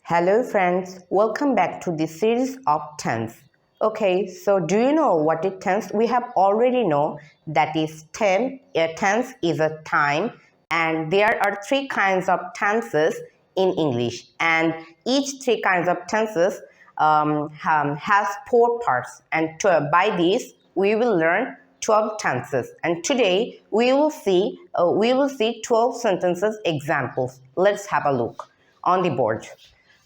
Hello friends, welcome back to this series of tense. Okay, so do you know what is tense? We have already know that is tense is a time, and there are three kinds of tenses in English, and each three kinds of tenses has four parts, and by this we will learn 12 tenses, and today we will see 12 sentences examples. Let's have a look on the board.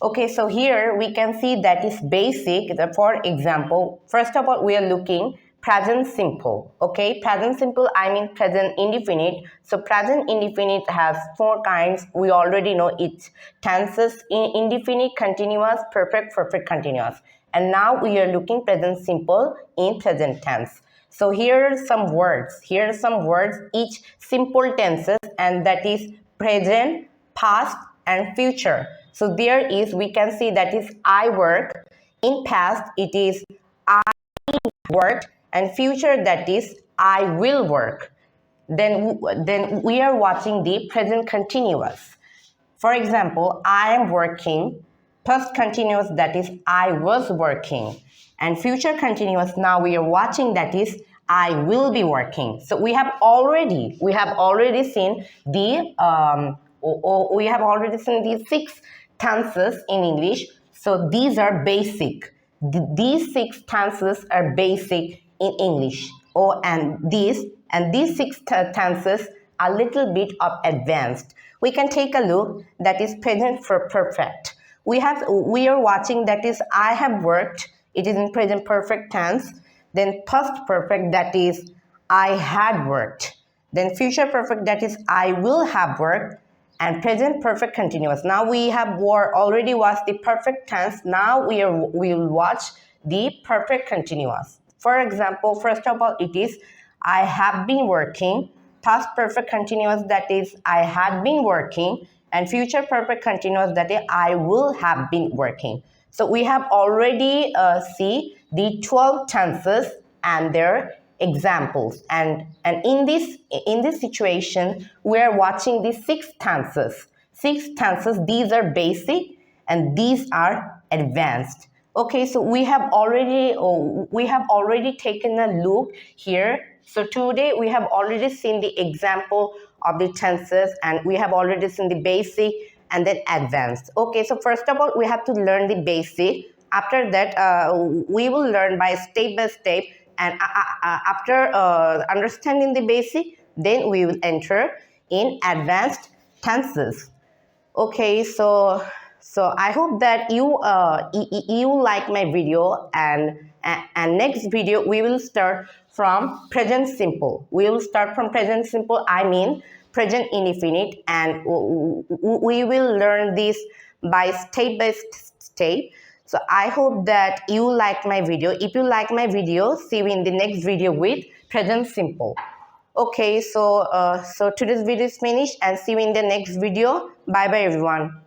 Okay, so here we can see that is basic. For example, first of all, we are looking present simple. Okay, present simple, I mean present indefinite. So present indefinite has four kinds. We already know its tenses: indefinite, continuous, perfect, perfect continuous. And now we are looking present simple in present tense. So here are some words. Here are some words, each simple tenses, and that is present, past, and future. So there is, we can see that is I work. In past, it is I worked, and future, that is I will work. Then we are watching the present continuous. For example, I am working. Past continuous, that is I was working. And future continuous, now we are watching, that is I will be working. So we have already seen the six tenses in English. So these are basic. These six tenses are basic in English. These six tenses are a little bit of advanced. We can take a look, that is present for perfect. We are watching, that is I have worked. It is in present perfect tense. Then past perfect, that is I had worked. Then future perfect, that is I will have worked. And present perfect continuous. Now we have already watched the perfect tense. Now we will watch the perfect continuous. For example, first of all, it is I have been working. Past perfect continuous, that is I had been working. And future perfect continuous, that is I will have been working. So we have already see the 12 tenses and their examples, and in this situation we are watching the six tenses. These are basic and these are advanced. Okay, so we have already taken a look here. So today we have already seen the example of the tenses, and we have already seen the basic and then advanced. Okay, so first of all we have to learn the basic. After that we will learn by step, and after understanding the basic, then we will enter in advanced tenses. Okay, so I hope that you like my video, and next video we will start from present simple. We will start from present simple, I mean present indefinite, and we will learn this by step. So I hope that you like my video. If you like my video, see you in the next video with present simple. Okay, so today's video is finished, and see you in the next video. Bye bye everyone.